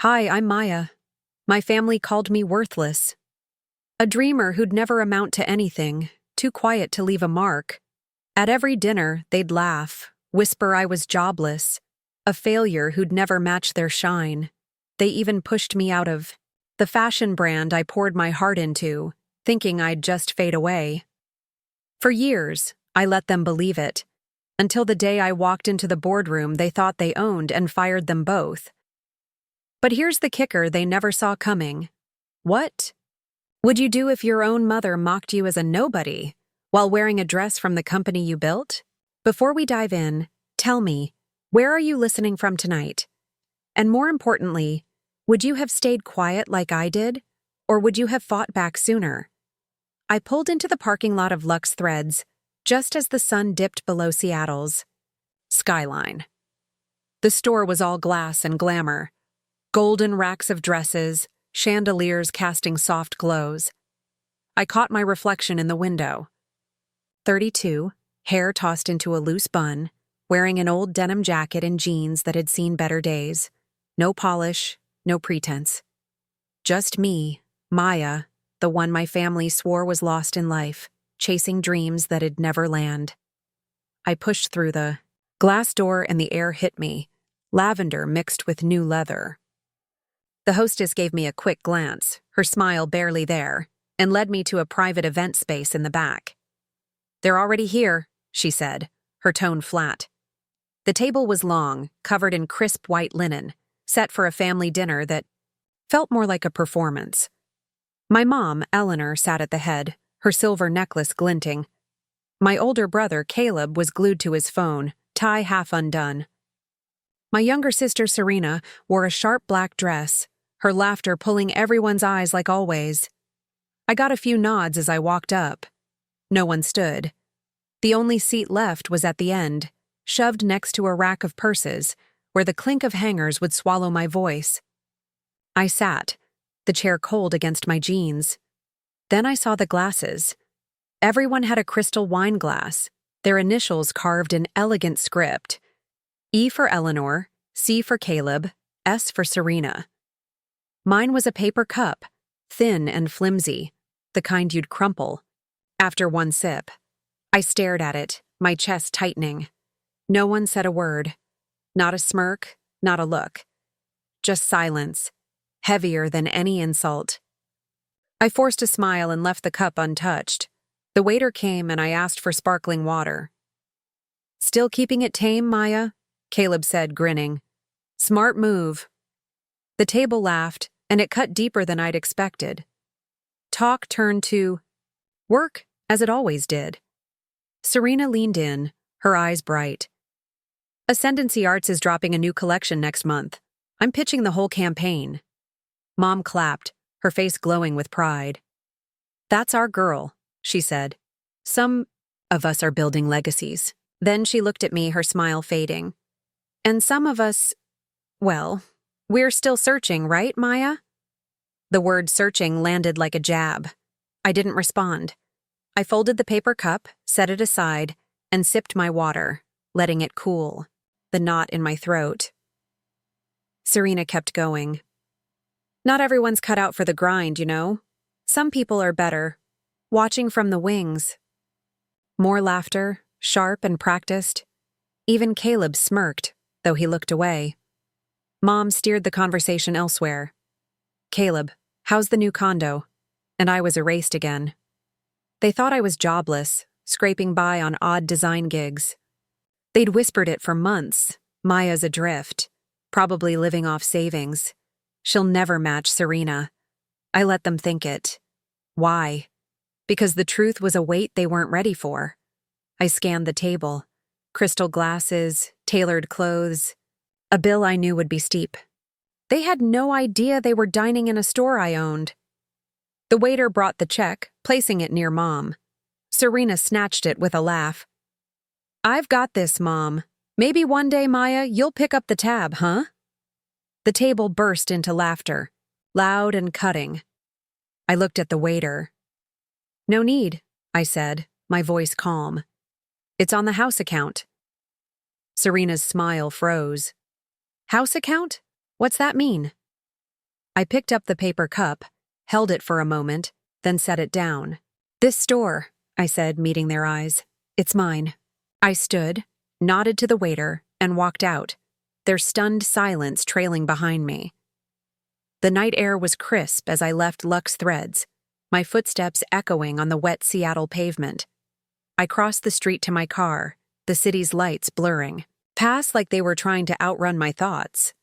Hi, I'm Maya. My family called me worthless. A dreamer who'd never amount to anything, too quiet to leave a mark. At every dinner, they'd laugh, whisper I was jobless, a failure who'd never match their shine. They even pushed me out of the fashion brand I poured my heart into, thinking I'd just fade away. For years, I let them believe it, until the day I walked into the boardroom they thought they owned and fired them both. But here's the kicker they never saw coming. What would you do if your own mother mocked you as a nobody while wearing a dress from the company you built? Before we dive in, tell me, where are you listening from tonight? And more importantly, would you have stayed quiet like I did, or would you have fought back sooner? I pulled into the parking lot of Lux Threads just as the sun dipped below Seattle's skyline. The store was all glass and glamour, golden racks of dresses, chandeliers casting soft glows. I caught my reflection in the window. 32, hair tossed into a loose bun, wearing an old denim jacket and jeans that had seen better days. No polish, no pretense. Just me, Maya, the one my family swore was lost in life, chasing dreams that'd never land. I pushed through the glass door and the air hit me, lavender mixed with new leather. The hostess gave me a quick glance, her smile barely there, and led me to a private event space in the back. "They're already here," she said, her tone flat. The table was long, covered in crisp white linen, set for a family dinner that felt more like a performance. My mom, Eleanor, sat at the head, her silver necklace glinting. My older brother, Caleb, was glued to his phone, tie half undone. My younger sister, Serena, wore a sharp black dress, her laughter pulling everyone's eyes like always. I got a few nods as I walked up. No one stood. The only seat left was at the end, shoved next to a rack of purses, where the clink of hangers would swallow my voice. I sat, the chair cold against my jeans. Then I saw the glasses. Everyone had a crystal wine glass, their initials carved in elegant script. E for Eleanor, C for Caleb, S for Serena. Mine was a paper cup, thin and flimsy, the kind you'd crumple. After one sip, I stared at it, my chest tightening. No one said a word. Not a smirk, not a look. Just silence, heavier than any insult. I forced a smile and left the cup untouched. The waiter came and I asked for sparkling water. "Still keeping it tame, Maya?" Caleb said, grinning. "Smart move." The table laughed, and it cut deeper than I'd expected. Talk turned to work, as it always did. Serena leaned in, her eyes bright. "Ascendancy Arts is dropping a new collection next month. I'm pitching the whole campaign." Mom clapped, her face glowing with pride. "That's our girl," she said. "Some of us are building legacies." Then she looked at me, her smile fading. "And some of us, well, we're still searching, right, Maya?" The word searching landed like a jab. I didn't respond. I folded the paper cup, set it aside, and sipped my water, letting it cool, the knot in my throat. Serena kept going. "Not everyone's cut out for the grind, you know. Some people are better, watching from the wings." More laughter, sharp and practiced. Even Caleb smirked, though he looked away. Mom steered the conversation elsewhere. "Caleb, how's the new condo?" And I was erased again. They thought I was jobless, scraping by on odd design gigs. They'd whispered it for months. Maya's adrift, probably living off savings. She'll never match Serena. I let them think it. Why? Because the truth was a weight they weren't ready for. I scanned the table. Crystal glasses, tailored clothes. A bill I knew would be steep. They had no idea they were dining in a store I owned. The waiter brought the check, placing it near Mom. Serena snatched it with a laugh. "I've got this, Mom. Maybe one day, Maya, you'll pick up the tab, huh?" The table burst into laughter, loud and cutting. I looked at the waiter. "No need," I said, my voice calm. "It's on the house account." Serena's smile froze. "House account? What's that mean?" I picked up the paper cup, held it for a moment, then set it down. "This store," I said, meeting their eyes. "It's mine." I stood, nodded to the waiter, and walked out, their stunned silence trailing behind me. The night air was crisp as I left Lux Threads, my footsteps echoing on the wet Seattle pavement. I crossed the street to my car, the city's lights blurring, past like they were trying to outrun my thoughts.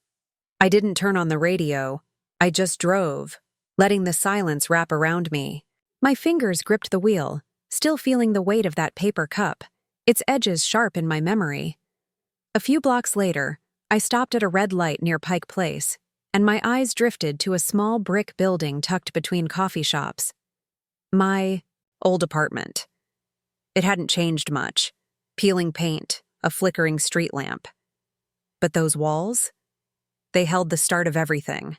I didn't turn on the radio. I just drove, letting the silence wrap around me. My fingers gripped the wheel, still feeling the weight of that paper cup, its edges sharp in my memory. A few blocks later, I stopped at a red light near Pike Place, and my eyes drifted to a small brick building tucked between coffee shops. My old apartment. It hadn't changed much. Peeling paint, a flickering street lamp. But those walls? They held the start of everything.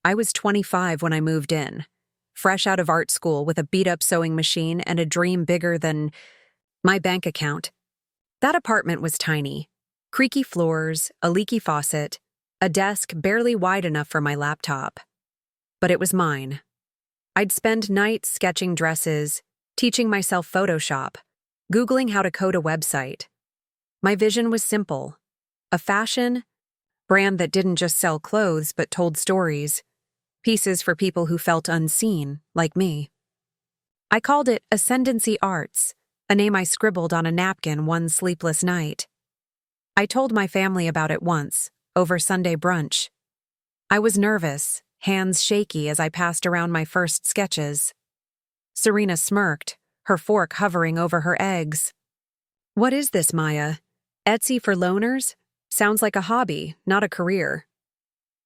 I was 25 when I moved in, fresh out of art school with a beat-up sewing machine and a dream bigger than my bank account. That apartment was tiny. Creaky floors, a leaky faucet, a desk barely wide enough for my laptop. But it was mine. I'd spend nights sketching dresses, teaching myself Photoshop, Googling how to code a website. My vision was simple. A fashion brand that didn't just sell clothes but told stories. Pieces for people who felt unseen, like me. I called it Ascendancy Arts, a name I scribbled on a napkin one sleepless night. I told my family about it once, over Sunday brunch. I was nervous, hands shaky as I passed around my first sketches. Serena smirked, her fork hovering over her eggs. "What is this, Maya? Etsy for loners? Sounds like a hobby, not a career."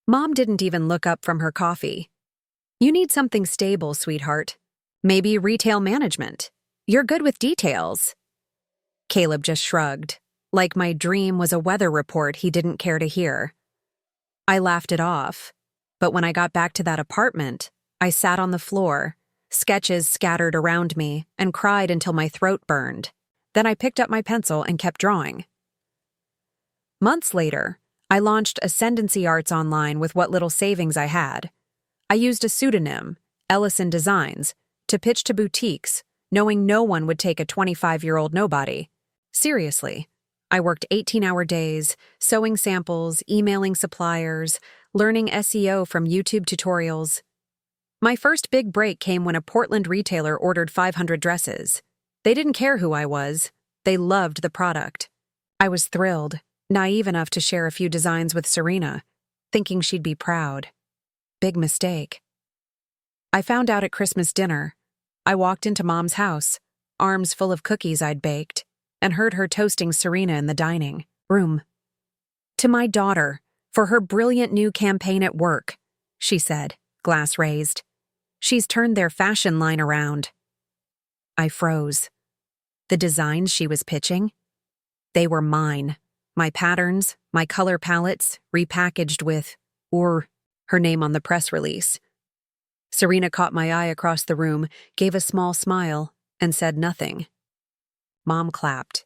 Mom didn't even look up from her coffee. "You need something stable, sweetheart. Maybe retail management. You're good with details." Caleb just shrugged, like my dream was a weather report he didn't care to hear. I laughed it off, but when I got back to that apartment, I sat on the floor, sketches scattered around me, and cried until my throat burned. Then I picked up my pencil and kept drawing. Months later, I launched Ascendancy Arts online with what little savings I had. I used a pseudonym, Ellison Designs, to pitch to boutiques, knowing no one would take a 25-year-old nobody. Seriously, I worked 18-hour days, sewing samples, emailing suppliers, learning SEO from YouTube tutorials. My first big break came when a Portland retailer ordered 500 dresses. They didn't care who I was. They loved the product. I was thrilled, naive enough to share a few designs with Serena, thinking she'd be proud. Big mistake. I found out at Christmas dinner. I walked into Mom's house, arms full of cookies I'd baked, and heard her toasting Serena in the dining room. "To my daughter, for her brilliant new campaign at work," she said, glass raised. "She's turned their fashion line around." I froze. The designs she was pitching? They were mine. My patterns, my color palettes, repackaged with, or her name on the press release. Serena caught my eye across the room, gave a small smile, and said nothing. Mom clapped.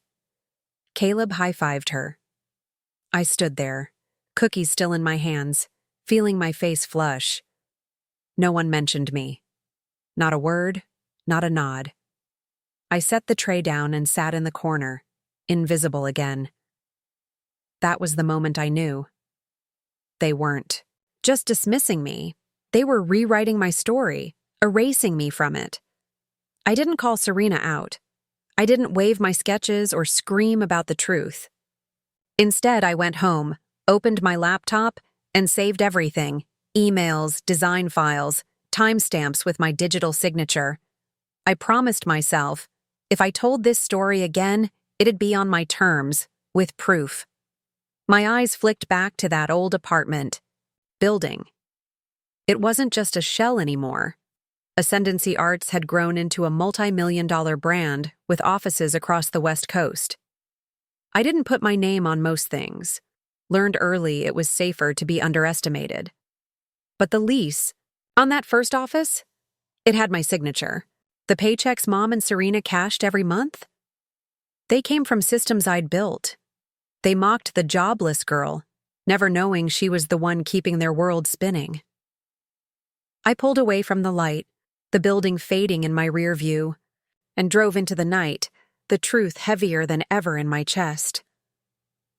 Caleb high-fived her. I stood there, cookies still in my hands, feeling my face flush. No one mentioned me. Not a word, not a nod. I set the tray down and sat in the corner, invisible again. That was the moment I knew. They weren't just dismissing me. They were rewriting my story, erasing me from it. I didn't call Serena out. I didn't wave my sketches or scream about the truth. Instead, I went home, opened my laptop, and saved everything: emails, design files, timestamps with my digital signature. I promised myself, if I told this story again, it'd be on my terms, with proof. My eyes flicked back to that old apartment, building. It wasn't just a shell anymore. Ascendancy Arts had grown into a multi-million-dollar brand with offices across the West Coast. I didn't put my name on most things. Learned early it was safer to be underestimated. But the lease, on that first office, it had my signature. The paychecks Mom and Serena cashed every month? They came from systems I'd built. They mocked the jobless girl. never knowing she was the one keeping their world spinning. I pulled away from the light, the building fading in my rear view, and drove into the night, the truth heavier than ever in my chest.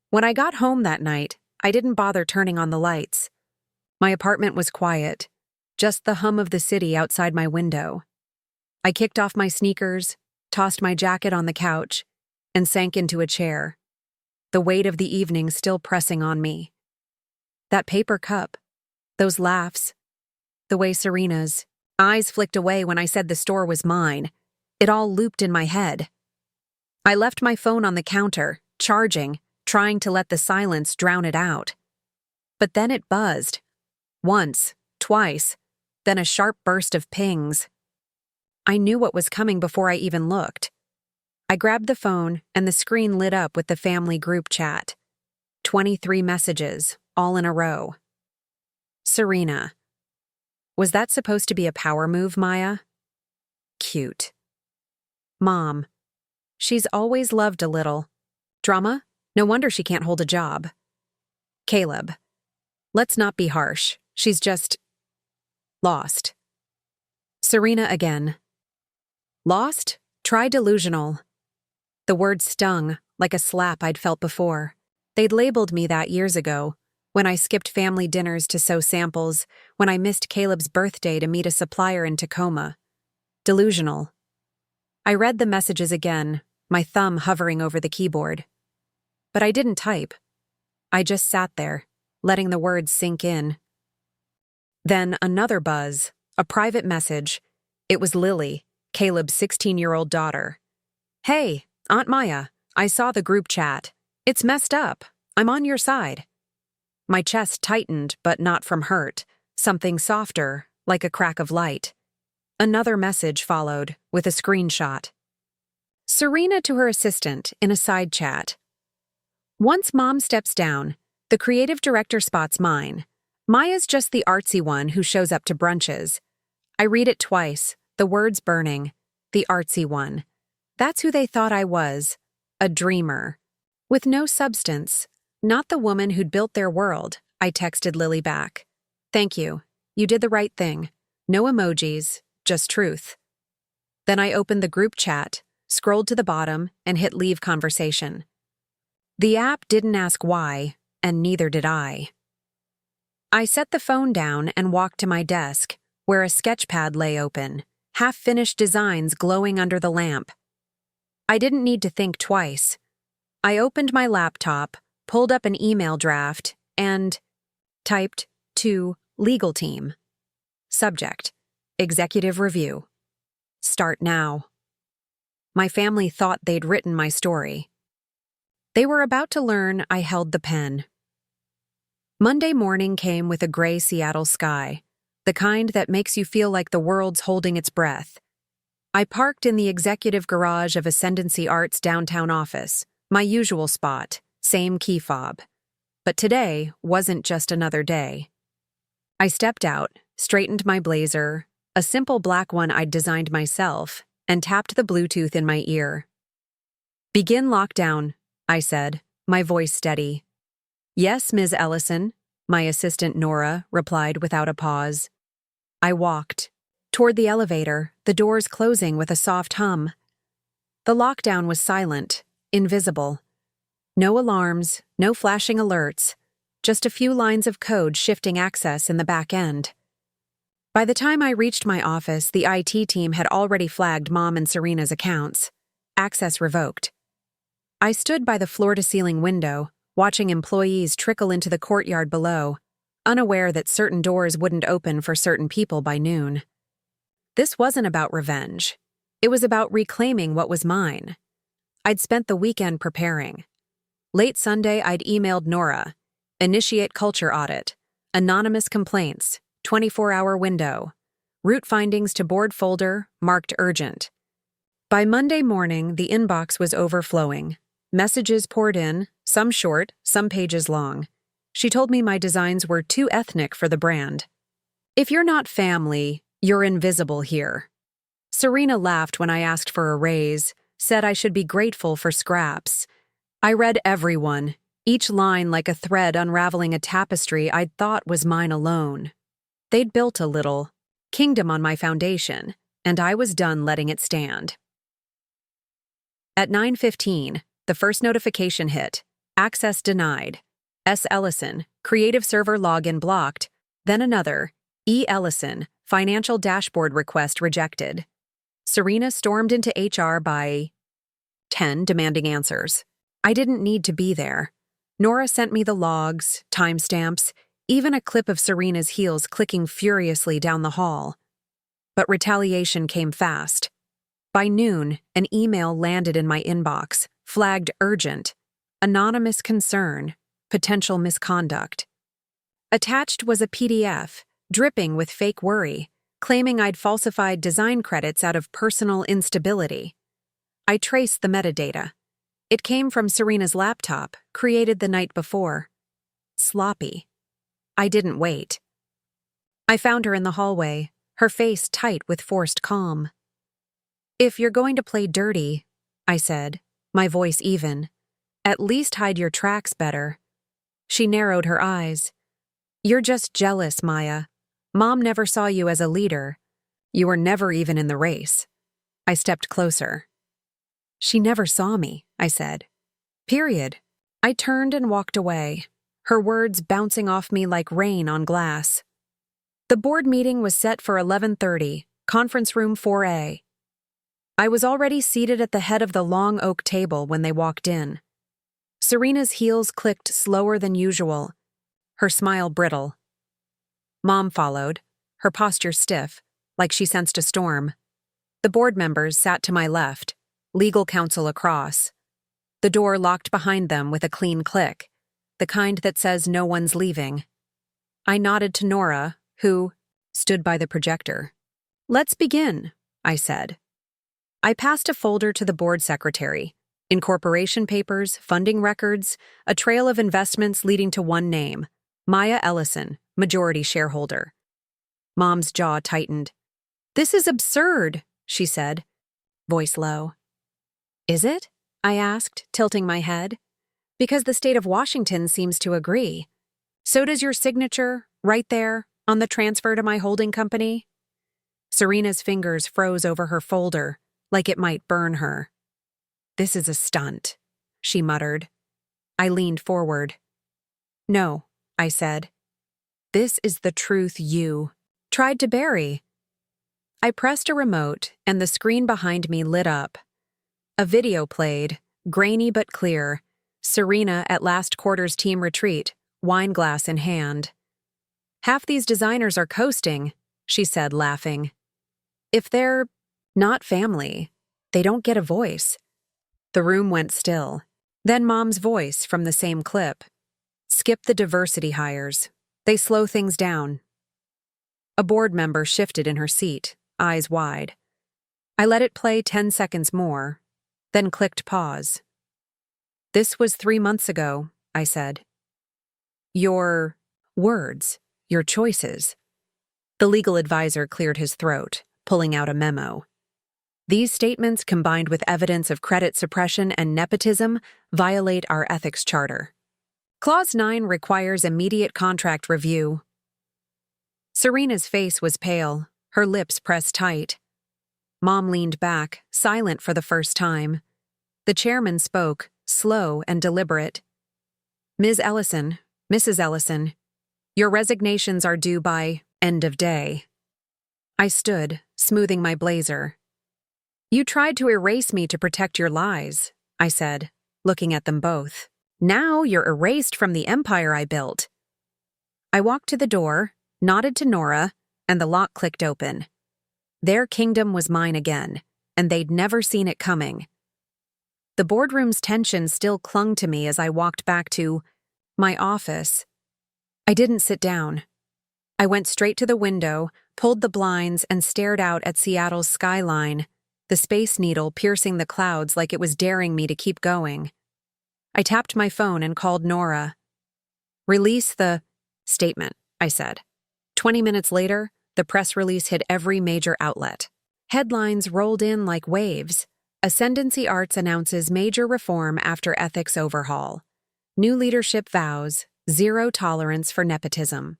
When I got home that night, I didn't bother turning on the lights. My apartment was quiet, just the hum of the city outside my window. I kicked off my sneakers, tossed my jacket on the couch, and sank into a chair, the weight of the evening still pressing on me. That paper cup, those laughs, the way Serena's eyes flicked away when I said the store was mine, it all looped in my head. I left my phone on the counter, charging, trying to let the silence drown it out. But then it buzzed. Once, twice, then a sharp burst of pings. I knew what was coming before I even looked. I grabbed the phone, and the screen lit up with the family group chat. 23 messages, all in a row. Serena. Was that supposed to be a power move, Maya? Cute. Mom. She's always loved a little. Drama? No wonder she can't hold a job. Caleb. Let's not be harsh. She's just lost. Serena again. Lost? Try delusional. The word stung, like a slap I'd felt before. They'd labeled me that years ago, when I skipped family dinners to sew samples, when I missed Caleb's birthday to meet a supplier in Tacoma. Delusional. I read the messages again, my thumb hovering over the keyboard. But I didn't type. I just sat there, letting the words sink in. Then another buzz, a private message. It was Lily, Caleb's 16-year-old daughter. Hey, Aunt Maya, I saw the group chat. It's messed up. I'm on your side. My chest tightened, but not from hurt. Something softer, like a crack of light. Another message followed, with a screenshot. Serena to her assistant in a side chat. Once Mom steps down, the creative director spots mine. Maya's just the artsy one who shows up to brunches. I read it twice, the words burning. The artsy one. That's who they thought I was. A dreamer. With no substance. Not the woman who'd built their world, I texted Lily back. Thank you. You did the right thing. No emojis, just truth. Then I opened the group chat, scrolled to the bottom, and hit leave conversation. The app didn't ask why, and neither did I. I set the phone down and walked to my desk, where a sketchpad lay open, half-finished designs glowing under the lamp. I didn't need to think twice. I opened my laptop, pulled up an email draft, and typed to legal team. Subject, executive review. Start now. My family thought they'd written my story. They were about to learn I held the pen. Monday morning came with a gray Seattle sky, the kind that makes you feel like the world's holding its breath. I parked in the executive garage of Ascendancy Art's downtown office, my usual spot, same key fob. But today wasn't just another day. I stepped out, straightened my blazer, a simple black one I'd designed myself, and tapped the Bluetooth in my ear. Begin lockdown, I said, my voice steady. Yes, Ms. Ellison, my assistant Nora replied without a pause. I walked toward the elevator, the doors closing with a soft hum. The lockdown was silent, invisible. No alarms, no flashing alerts, just a few lines of code shifting access in the back end. By the time I reached my office, the IT team had already flagged Mom and Serena's accounts. Access revoked. I stood by the floor-to-ceiling window, watching employees trickle into the courtyard below, unaware that certain doors wouldn't open for certain people by noon. This wasn't about revenge. It was about reclaiming what was mine. I'd spent the weekend preparing. Late Sunday, I'd emailed Nora. Initiate culture audit. Anonymous complaints. 24-hour window. Root findings to board folder, marked urgent. By Monday morning, the inbox was overflowing. Messages poured in, some short, some pages long. She told me my designs were too ethnic for the brand. If you're not family, you're invisible here. Serena laughed when I asked for a raise, said I should be grateful for scraps. I read every one, each line like a thread unraveling a tapestry I'd thought was mine alone. They'd built a little kingdom on my foundation, and I was done letting it stand. At 9:15, the first notification hit. Access denied. S. Ellison, creative server login blocked. Then another. E. Ellison, financial dashboard request rejected. Serena stormed into HR by 10, demanding answers. I didn't need to be there. Nora sent me the logs, timestamps, even a clip of Serena's heels clicking furiously down the hall. But retaliation came fast. By noon, an email landed in my inbox, flagged urgent, anonymous concern, potential misconduct. Attached was a PDF, dripping with fake worry, claiming I'd falsified design credits out of personal instability. I traced the metadata. It came from Serena's laptop, created the night before. Sloppy. I didn't wait. I found her in the hallway, her face tight with forced calm. "If you're going to play dirty," I said, my voice even, "at least hide your tracks better." She narrowed her eyes. "You're just jealous, Maya. Mom never saw you as a leader. You were never even in the race." I stepped closer. "She never saw me," I said. Period. I turned and walked away, her words bouncing off me like rain on glass. The board meeting was set for 11:30, conference room 4A. I was already seated at the head of the long oak table when they walked in. Serena's heels clicked slower than usual, her smile brittle. Mom followed, her posture stiff, like she sensed a storm. The board members sat to my left, legal counsel across. The door locked behind them with a clean click, the kind that says no one's leaving. I nodded to Nora, who stood by the projector. "Let's begin," I said. I passed a folder to the board secretary. Incorporation papers, funding records, a trail of investments leading to one name, Maya Ellison, majority shareholder. Mom's jaw tightened. "This is absurd," she said, voice low. "Is it?" I asked, tilting my head. "Because the state of Washington seems to agree. So does your signature, right there, on the transfer to my holding company." Serena's fingers froze over her folder, like it might burn her. "This is a stunt," she muttered. I leaned forward. "No," I said. "This is the truth you tried to bury." I pressed a remote, and the screen behind me lit up. A video played, grainy but clear. Serena at last quarter's team retreat, wine glass in hand. "Half these designers are coasting," she said, laughing. "If they're not family, they don't get a voice." The room went still. Then Mom's voice from the same clip. "Skip the diversity hires. They slow things down." A board member shifted in her seat, eyes wide. I let it play 10 seconds more, then clicked pause. "This was 3 months ago," I said. "Your words, your choices." The legal advisor cleared his throat, pulling out a memo. "These statements, combined with evidence of credit suppression and nepotism, violate our ethics charter. Clause 9 requires immediate contract review." Serena's face was pale, her lips pressed tight. Mom leaned back, silent for the first time. The chairman spoke, slow and deliberate. "Ms. Ellison, Mrs. Ellison, your resignations are due by end of day." I stood, smoothing my blazer. "You tried to erase me to protect your lies," I said, looking at them both. "Now you're erased from the empire I built." I walked to the door, nodded to Nora, and the lock clicked open. Their kingdom was mine again, and they'd never seen it coming. The boardroom's tension still clung to me as I walked back to my office. I didn't sit down. I went straight to the window, pulled the blinds, and stared out at Seattle's skyline, the Space Needle piercing the clouds like it was daring me to keep going. I tapped my phone and called Nora. "Release the statement," I said. 20 minutes later, the press release hit every major outlet. Headlines rolled in like waves. Ascendancy Arts announces major reform after ethics overhaul. New leadership vows, zero tolerance for nepotism.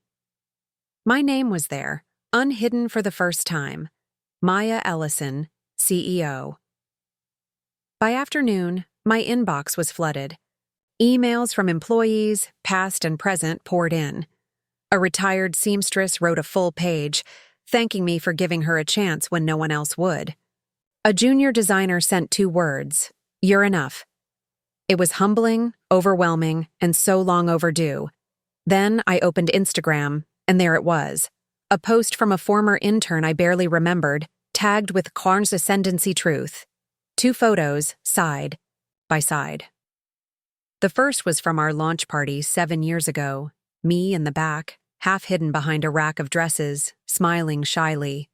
My name was there, unhidden for the first time. Maya Ellison, CEO. By afternoon, my inbox was flooded. Emails from employees, past and present, poured in. A retired seamstress wrote a full page, thanking me for giving her a chance when no one else would. A junior designer sent 2 words, "You're enough." It was humbling, overwhelming, and so long overdue. Then I opened Instagram, and there it was. A post from a former intern I barely remembered, tagged with Clarn's Ascendancy Truth. 2 photos, side by side. The first was from our launch party 7 years ago, me in the back, half hidden behind a rack of dresses, smiling shyly.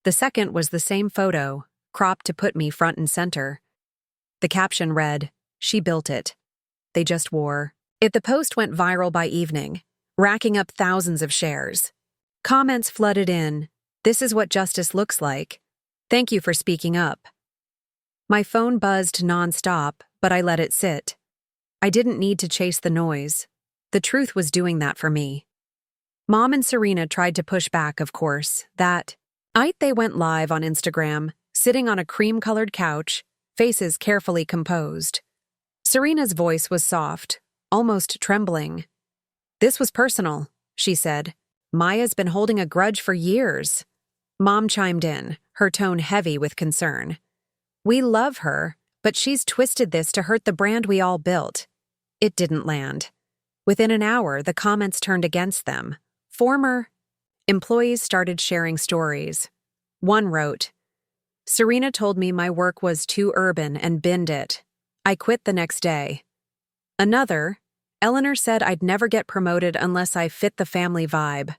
The second was the same photo, cropped to put me front and center. The caption read, "She built it. They just wore it." The post went viral by evening, racking up thousands of shares. Comments flooded in. "This is what justice looks like. Thank you for speaking up." My phone buzzed nonstop, but I let it sit. I didn't need to chase the noise. The truth was doing that for me. Mom and Serena tried to push back, of course. They went live on Instagram, sitting on a cream-colored couch, faces carefully composed. Serena's voice was soft, almost trembling. "This was personal," she said. "Maya's been holding a grudge for years." Mom chimed in, her tone heavy with concern. "We love her, but she's twisted this to hurt the brand we all built." It didn't land. Within an hour, the comments turned against them. Former employees started sharing stories. One wrote, "Serena told me my work was too urban and binned it. I quit the next day." Another, "Eleanor said I'd never get promoted unless I fit the family vibe."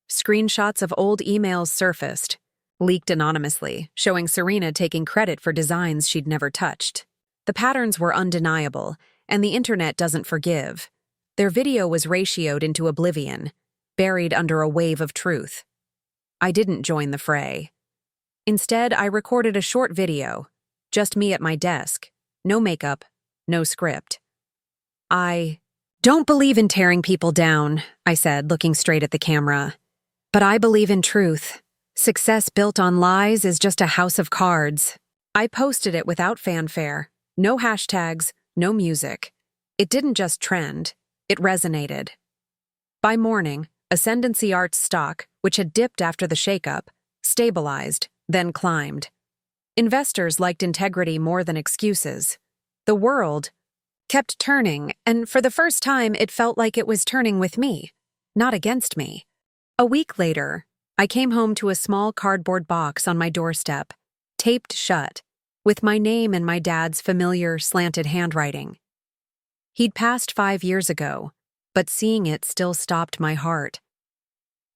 Screenshots of old emails surfaced, leaked anonymously, showing Serena taking credit for designs she'd never touched. The patterns were undeniable, and the internet doesn't forgive. Their video was ratioed into oblivion, buried under a wave of truth. I didn't join the fray. Instead, I recorded a short video, just me at my desk, no makeup, no script. "I don't believe in tearing people down," I said, looking straight at the camera. "But I believe in truth. Success built on lies is just a house of cards." I posted it without fanfare, no hashtags, no music. It didn't just trend, it resonated. By morning, Ascendancy Arts stock, which had dipped after the shakeup, stabilized, then climbed. Investors liked integrity more than excuses. The world kept turning, and for the first time it felt like it was turning with me, not against me. A week later, I came home to a small cardboard box on my doorstep, taped shut, with my name in my dad's familiar slanted handwriting. He'd passed 5 years ago, but seeing it still stopped my heart.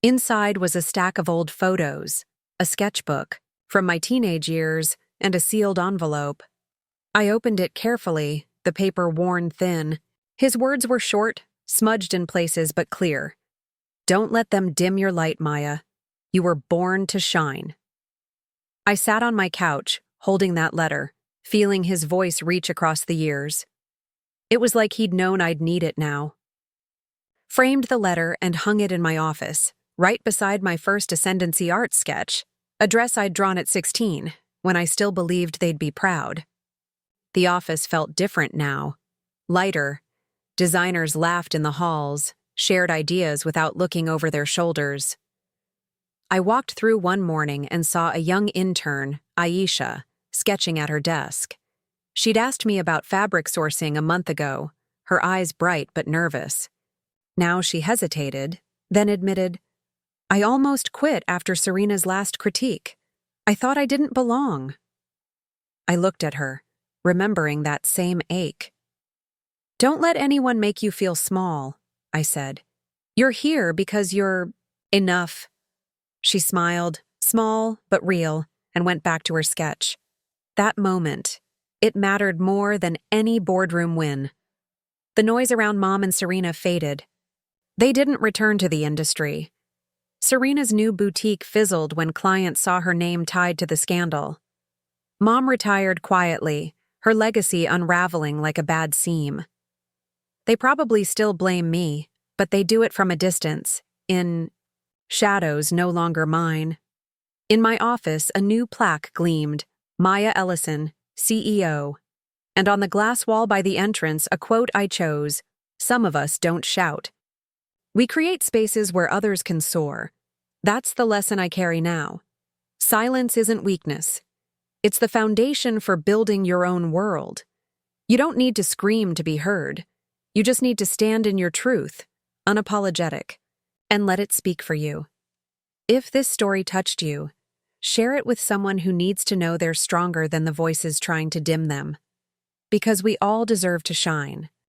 Inside was a stack of old photos, a sketchbook from my teenage years, and a sealed envelope. I opened it carefully, the paper worn thin. His words were short, smudged in places but clear. "Don't let them dim your light, Maya. You were born to shine." I sat on my couch, holding that letter, feeling his voice reach across the years. It was like he'd known I'd need it now. Framed the letter and hung it in my office, right beside my first Ascendancy Arts sketch, a dress I'd drawn at 16, when I still believed they'd be proud. The office felt different now, lighter. Designers laughed in the halls, shared ideas without looking over their shoulders. I walked through one morning and saw a young intern, Aisha, sketching at her desk. She'd asked me about fabric sourcing a month ago, her eyes bright but nervous. Now she hesitated, then admitted, "I almost quit after Serena's last critique. I thought I didn't belong." I looked at her, remembering that same ache. "Don't let anyone make you feel small," I said. "You're here because you're enough." She smiled, small but real, and went back to her sketch. That moment, it mattered more than any boardroom win. The noise around Mom and Serena faded. They didn't return to the industry. Serena's new boutique fizzled when clients saw her name tied to the scandal. Mom retired quietly, her legacy unraveling like a bad seam. They probably still blame me, but they do it from a distance, in shadows no longer mine. In my office, a new plaque gleamed, Maya Ellison, CEO. And on the glass wall by the entrance, a quote I chose, "Some of us don't shout." We create spaces where others can soar. That's the lesson I carry now. Silence isn't weakness. It's the foundation for building your own world. You don't need to scream to be heard. You just need to stand in your truth, unapologetic, and let it speak for you. If this story touched you, share it with someone who needs to know they're stronger than the voices trying to dim them. Because we all deserve to shine.